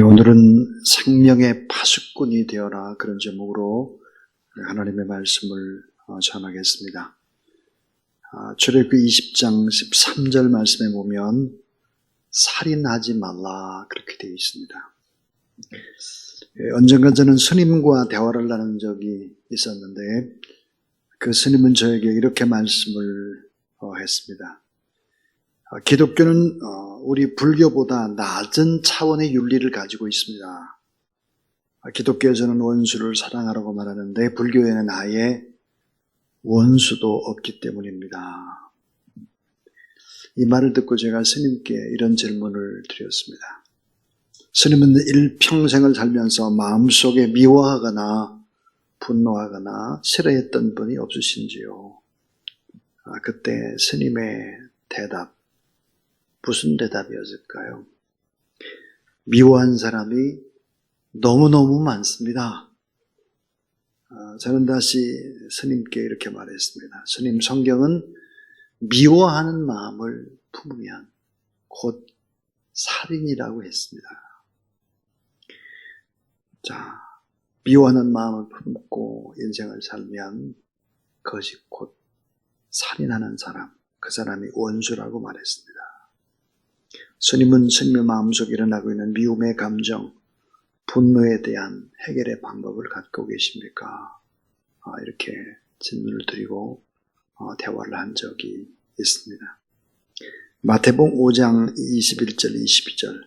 오늘은 생명의 파수꾼이 되어라, 그런 제목으로 하나님의 말씀을 전하겠습니다. 출애굽기 20장 13절 말씀에 보면 살인하지 말라, 그렇게 되어 있습니다. 언젠가 저는 스님과 대화를 나눈 적이 있었는데 그 스님은 저에게 이렇게 말씀을 했습니다. 기독교는 우리 불교보다 낮은 차원의 윤리를 가지고 있습니다. 기독교에서는 원수를 사랑하라고 말하는데 불교에는 아예 원수도 없기 때문입니다. 이 말을 듣고 제가 스님께 이런 질문을 드렸습니다. 스님은 일평생을 살면서 마음속에 미워하거나 분노하거나 싫어했던 분이 없으신지요? 그때 스님의 대답, 무슨 대답이었을까요? 미워한 사람이 너무너무 많습니다. 저는 다시 스님께 이렇게 말했습니다. 스님, 성경은 미워하는 마음을 품으면 곧 살인이라고 했습니다. 자, 미워하는 마음을 품고 인생을 살면 그것이 곧 살인하는 사람, 그 사람이 원수라고 말했습니다. 스님은 스님의 마음속에 일어나고 있는 미움의 감정, 분노에 대한 해결의 방법을 갖고 계십니까? 이렇게 질문을 드리고 대화를 한 적이 있습니다. 마태복음 5장 21절 22절,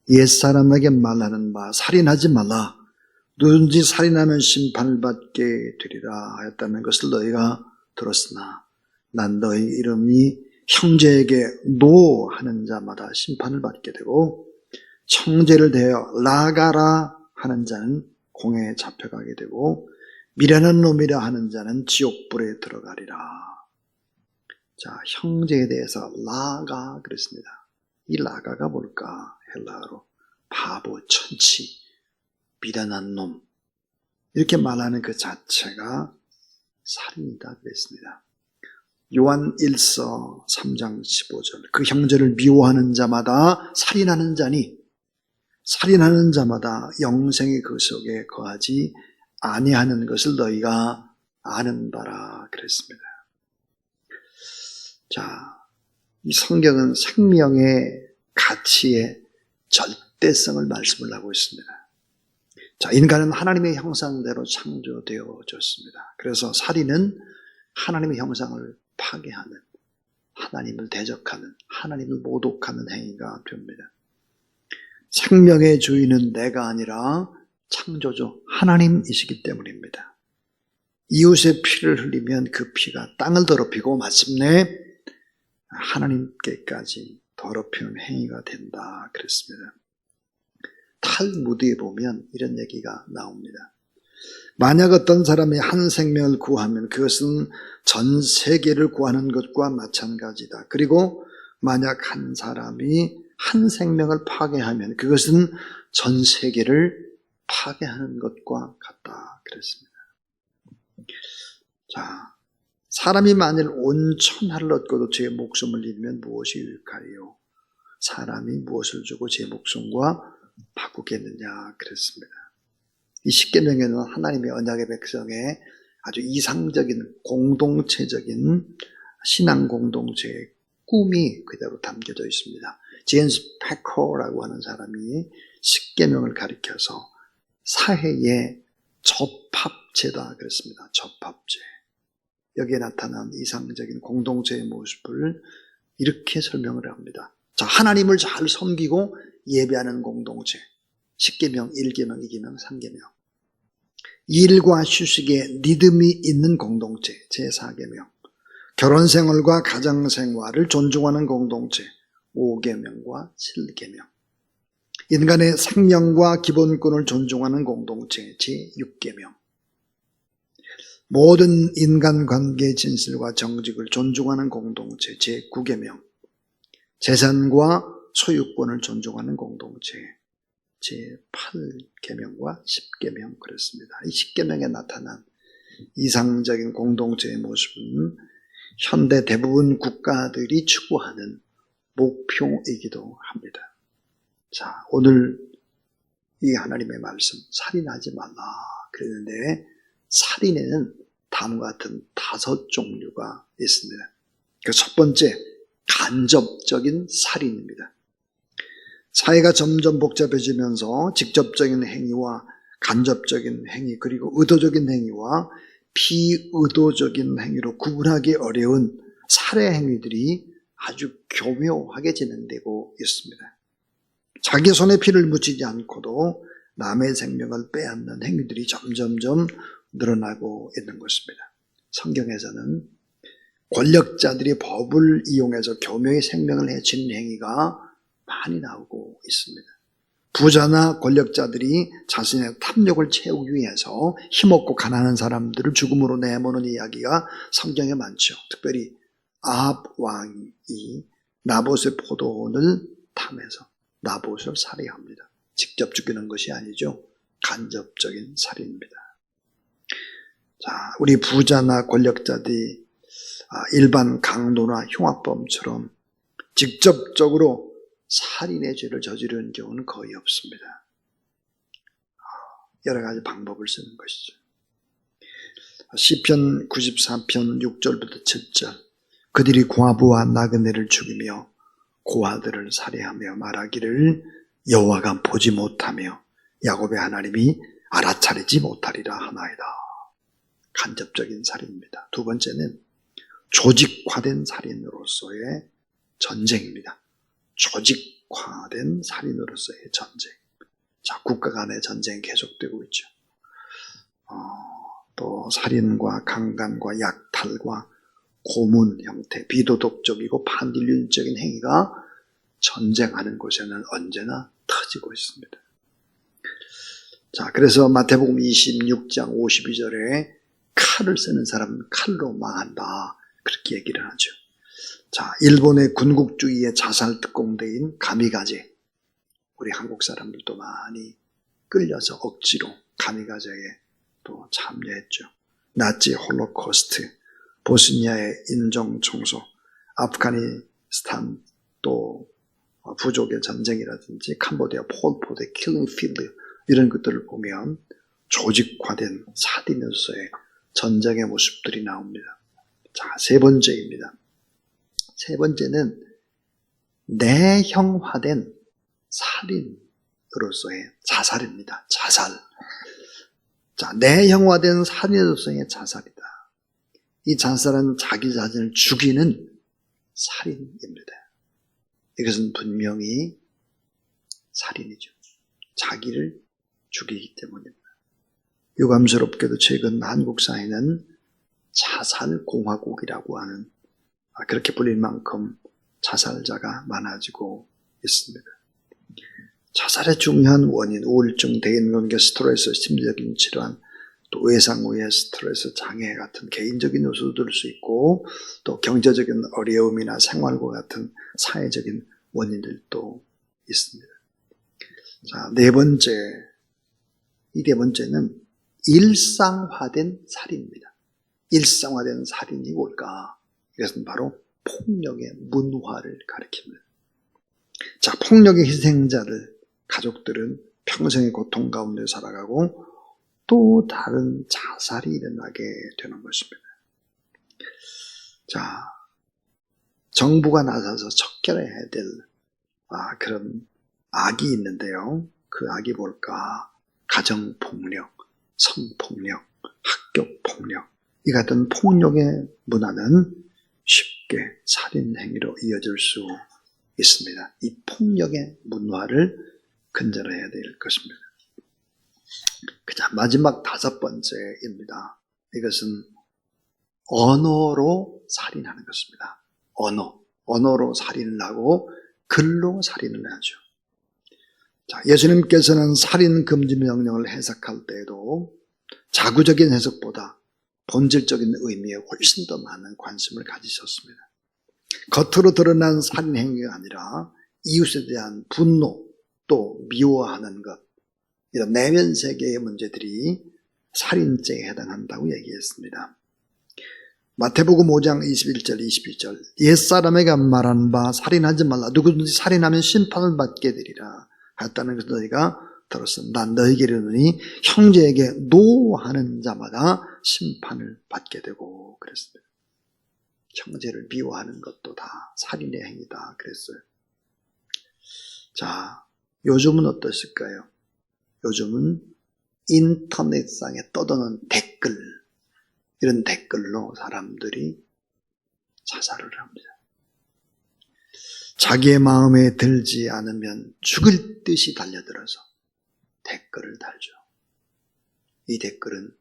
옛사람에게 말하는 바 살인하지 말라, 누구든지 살인하면 심판을 받게 되리라 하였다는 것을 너희가 들었으나 난 너희 이름이 형제에게 노 하는 자마다 심판을 받게 되고 청제를 대하여 나가라 하는 자는 공회에 잡혀가게 되고 미련한 놈이라 하는 자는 지옥불에 들어가리라. 자, 형제에 대해서 라가 그랬습니다. 이 라가가 뭘까? 헬라어로 바보, 천치, 미련한 놈, 이렇게 말하는 그 자체가 살인이다 그랬습니다. 요한 1서 3장 15절, 그 형제를 미워하는 자마다 살인하는 자니 살인하는 자마다 영생이 그 속에 거하지 아니하는 것을 너희가 아는 바라 그랬습니다. 자, 이 성경은 생명의 가치의 절대성을 말씀을 하고 있습니다. 자, 인간은 하나님의 형상대로 창조되어졌습니다. 그래서 살인은 하나님의 형상을 파괴하는, 하나님을 대적하는, 하나님을 모독하는 행위가 됩니다. 생명의 주인은 내가 아니라 창조주 하나님이시기 때문입니다. 이웃의 피를 흘리면 그 피가 땅을 더럽히고 마침내 하나님께까지 더럽히는 행위가 된다 그랬습니다. 탈무드에 보면 이런 얘기가 나옵니다. 만약 어떤 사람이 한 생명을 구하면 그것은 전 세계를 구하는 것과 마찬가지다. 그리고 만약 한 사람이 한 생명을 파괴하면 그것은 전 세계를 파괴하는 것과 같다 그랬습니다. 자, 사람이 만일 온 천하를 얻고도 제 목숨을 잃으면 무엇이 유익하리요? 사람이 무엇을 주고 제 목숨과 바꾸겠느냐 그랬습니다. 이 십계명에는 하나님의 언약의 백성의 아주 이상적인 공동체적인 신앙 공동체의 꿈이 그대로 담겨져 있습니다. 제임스 패커라고 하는 사람이 십계명을 가리켜서 사회의 접합제다 그랬습니다. 접합제. 여기에 나타난 이상적인 공동체의 모습을 이렇게 설명을 합니다. 자, 하나님을 잘 섬기고 예배하는 공동체. 십계명, 1계명, 2계명, 3계명. 일과 휴식에 리듬이 있는 공동체, 제4계명. 결혼생활과 가정생활을 존중하는 공동체, 5계명과 7계명. 인간의 생명과 기본권을 존중하는 공동체, 제6계명. 모든 인간관계의 진실과 정직을 존중하는 공동체, 제9계명. 재산과 소유권을 존중하는 공동체, 제8계명과 10계명 그렇습니다. 이 10계명에 나타난 이상적인 공동체의 모습은 현대 대부분 국가들이 추구하는 목표이기도 합니다. 자, 오늘 이 하나님의 말씀, 살인하지 말라 그랬는데 살인에는 다음과 같은 5 종류가 있습니다. 그 첫 번째, 간접적인 살인입니다. 사회가 점점 복잡해지면서 직접적인 행위와 간접적인 행위, 그리고 의도적인 행위와 비의도적인 행위로 구분하기 어려운 살해 행위들이 아주 교묘하게 진행되고 있습니다. 자기 손에 피를 묻히지 않고도 남의 생명을 빼앗는 행위들이 점점점 늘어나고 있는 것입니다. 성경에서는 권력자들이 법을 이용해서 교묘히 생명을 해치는 행위가 많이 나오고 있습니다. 부자나 권력자들이 자신의 탐욕을 채우기 위해서 힘없고 가난한 사람들을 죽음으로 내모는 이야기가 성경에 많죠. 특별히 아합 왕이 나봇의 포도원을 탐해서 나봇을 살해합니다. 직접 죽이는 것이 아니죠. 간접적인 살인입니다. 자, 우리 부자나 권력자들이 일반 강도나 흉악범처럼 직접적으로 살인의 죄를 저지르는 경우는 거의 없습니다. 여러 가지 방법을 쓰는 것이죠. 시편 94편 6절부터 7절, 그들이 과부와 나그네를 죽이며 고아들을 살해하며 말하기를 여호와가 보지 못하며 야곱의 하나님이 알아차리지 못하리라 하나이다. 간접적인 살인입니다. 두 번째는 조직화된 살인으로서의 전쟁입니다. 조직화된 살인으로서의 전쟁. 자, 국가 간의 전쟁이 계속되고 있죠. 또 살인과 강간과 약탈과 고문 형태, 비도덕적이고 반인륜적인 행위가 전쟁하는 곳에는 언제나 터지고 있습니다. 자, 그래서 마태복음 26장 52절에 칼을 쓰는 사람은 칼로 망한다, 그렇게 얘기를 하죠. 자, 일본의 군국주의의 자살 특공대인 가미가제, 우리 한국 사람들도 많이 끌려서 억지로 가미가제에 또 참여했죠. 나치 홀로코스트, 보스니아의 인종청소, 아프가니스탄 또 부족의 전쟁이라든지 캄보디아 폴포트의 킬링필드, 이런 것들을 보면 조직화된 살인으로서의 전쟁의 모습들이 나옵니다. 자, 세 번째입니다. 세 번째는 내형화된 살인으로서의 자살입니다. 자살. 자, 내형화된 살인으로서의 자살이다. 이 자살은 자기 자신을 죽이는 살인입니다. 이것은 분명히 살인이죠. 자기를 죽이기 때문입니다. 유감스럽게도 최근 한국 사회는 자살공화국이라고 하는, 그렇게 불릴 만큼 자살자가 많아지고 있습니다. 자살의 중요한 원인, 우울증, 대인관계 스트레스, 심리적인 질환, 또 외상후의 스트레스, 장애 같은 개인적인 요소도 될 수 있고, 또 경제적인 어려움이나 생활과 같은 사회적인 원인들도 있습니다. 자, 네 번째, 이 네 번째는 일상화된 살인입니다. 일상화된 살인이 뭘까? 이것은 바로 폭력의 문화를 가리킵니다. 자, 폭력의 희생자들, 가족들은 평생의 고통 가운데 살아가고 또 다른 자살이 일어나게 되는 것입니다. 자, 정부가 나서서 척결해야 될 그런 악이 있는데요. 그 악이 뭘까? 가정폭력, 성폭력, 학교폭력, 이 같은 폭력의 문화는 쉽게 살인 행위로 이어질 수 있습니다. 이 폭력의 문화를 근절해야 될 것입니다. 자, 마지막 다섯 번째입니다. 이것은 언어로 살인하는 것입니다. 언어로 살인을 하고 글로 살인을 하죠. 자, 예수님께서는 살인 금지 명령을 해석할 때에도 자구적인 해석보다 본질적인 의미에 훨씬 더 많은 관심을 가지셨습니다. 겉으로 드러난 살인 행위가 아니라 이웃에 대한 분노, 또 미워하는 것, 이런 내면 세계의 문제들이 살인죄에 해당한다고 얘기했습니다. 마태복음 5장 21절 22절, 옛사람에게 말한 바 살인하지 말라, 누구든지 살인하면 심판을 받게 되리라 했다는 것을 너희가 들었으면 난 너에게 이르노니 형제에게 노하는 자마다 심판을 받게 되고 그랬습니다. 형제를 미워하는 것도 다 살인의 행위다 그랬어요. 자, 요즘은 어떠실까요? 요즘은 인터넷상에 떠도는 댓글, 이런 댓글로 사람들이 자살을 합니다. 자기의 마음에 들지 않으면 죽을 듯이 달려들어서 댓글을 달죠. 이 댓글은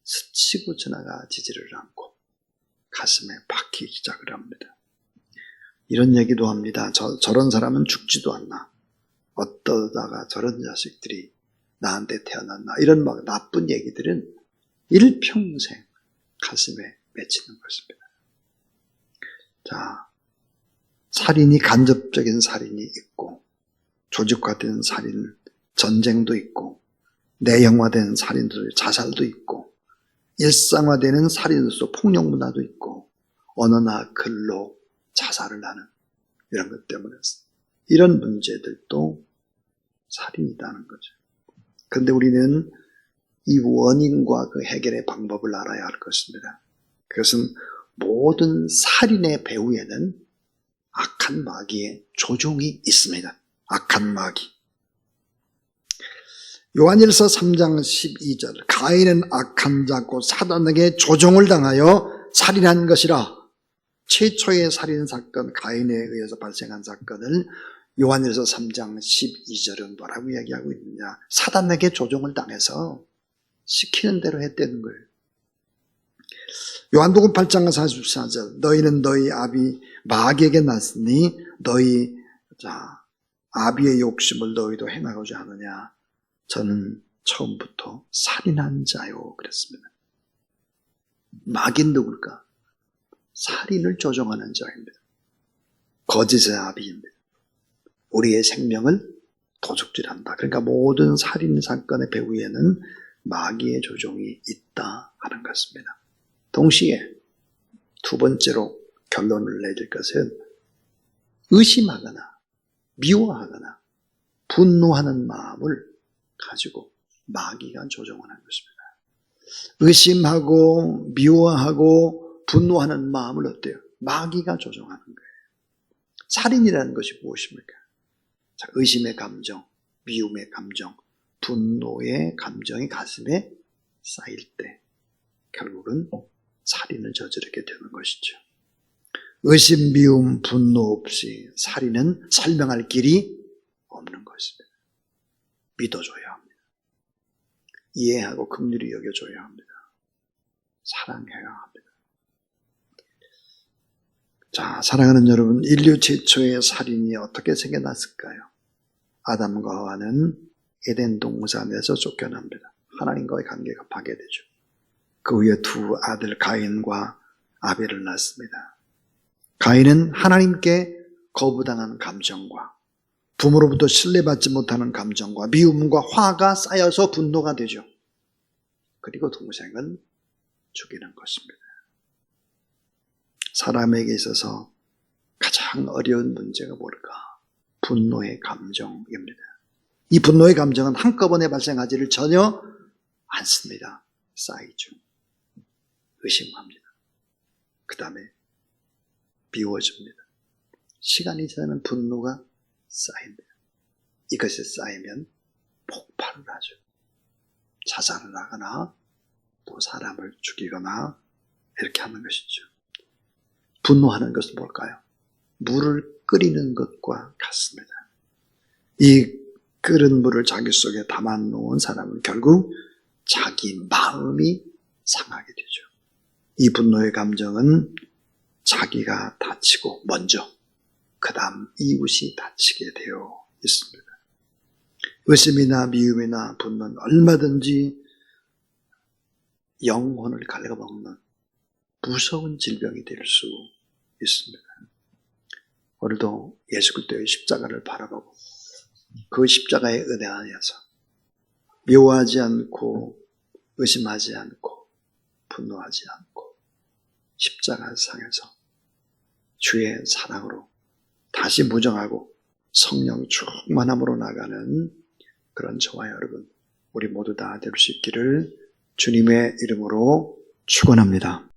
스치고 지나가지지를 않고 가슴에 박히기 시작을 합니다. 이런 얘기도 합니다. 저런 사람은 죽지도 않나. 어떠다가 저런 자식들이 나한테 태어났나. 이런 막 나쁜 얘기들은 일평생 가슴에 맺히는 것입니다. 자, 살인이 간접적인 살인이 있고 조직화된 살인, 전쟁도 있고 내형화된 살인도 자살도 있고 일상화되는 살인으로서 폭력 문화도 있고 어느 날 글로 자살을 하는 이런 것 때문에 이런 문제들도 살인이라는 거죠. 그런데 우리는 이 원인과 그 해결의 방법을 알아야 할 것입니다. 그것은 모든 살인의 배후에는 악한 마귀의 조종이 있습니다. 악한 마귀. 요한일서 3장 12절 가인은 악한 자고 사단에게 조종을 당하여 살인한 것이라. 최초의 살인사건 가인에 의해서 발생한 사건을 요한일서 3장 12절은 뭐라고 이야기하고 있느냐. 사단에게 조종을 당해서 시키는 대로 했다는 거예요. 요한복음 8장 44절 너희는 너희 아비 마귀에게 났으니 너희 아비의 욕심을 너희도 행하고자 하느냐. 저는 처음부터 살인한 자요 그랬습니다. 마귀는 누굴까? 살인을 조종하는 자입니다. 거짓의 아비입니다. 우리의 생명을 도둑질한다. 그러니까 모든 살인 사건의 배후에는 마귀의 조종이 있다 하는 것입니다. 동시에 두 번째로 결론을 내릴 것은 의심하거나 미워하거나 분노하는 마음을 가지고 마귀가 조종하는 것입니다. 의심하고 미워하고 분노하는 마음을 어때요? 마귀가 조종하는 거예요. 살인이라는 것이 무엇입니까? 자, 의심의 감정, 미움의 감정, 분노의 감정이 가슴에 쌓일 때 결국은 살인을 저지르게 되는 것이죠. 의심, 미움, 분노 없이 살인은 설명할 길이 없는 것입니다. 믿어줘야 합니다. 이해하고 긍휼히 여겨줘야 합니다. 사랑해야 합니다. 자, 사랑하는 여러분, 인류 최초의 살인이 어떻게 생겨났을까요? 아담과 하와는 에덴 동산에서 쫓겨납니다. 하나님과의 관계가 파괴되죠. 그 후에 두 아들 가인과 아벨을 낳습니다. 가인은 하나님께 거부당한 감정과 부모로부터 신뢰받지 못하는 감정과 미움과 화가 쌓여서 분노가 되죠. 그리고 동생은 죽이는 것입니다. 사람에게 있어서 가장 어려운 문제가 뭘까? 분노의 감정입니다. 이 분노의 감정은 한꺼번에 발생하지를 전혀 않습니다. 쌓이죠. 의심합니다. 그 다음에 미워집니다. 시간이 지나면 분노가 쌓입니다. 이것이 쌓이면 폭발을 하죠. 자살을 하거나 또 사람을 죽이거나 이렇게 하는 것이죠. 분노하는 것은 뭘까요? 물을 끓이는 것과 같습니다. 이 끓은 물을 자기 속에 담아놓은 사람은 결국 자기 마음이 상하게 되죠. 이 분노의 감정은 자기가 다치고 먼저 그 다음 이웃이 다치게 되어 있습니다. 의심이나 미움이나 분노는 얼마든지 영혼을 갉아먹는 무서운 질병이 될 수 있습니다. 오늘도 예수 그리스도의 십자가를 바라보고 그 십자가의 은혜 안에서 미워하지 않고 의심하지 않고 분노하지 않고 십자가 상에서 주의 사랑으로 다시 무정하고 성령 충만함으로 나가는 그런 저와 여러분, 우리 모두 다 될 수 있기를 주님의 이름으로 축원합니다.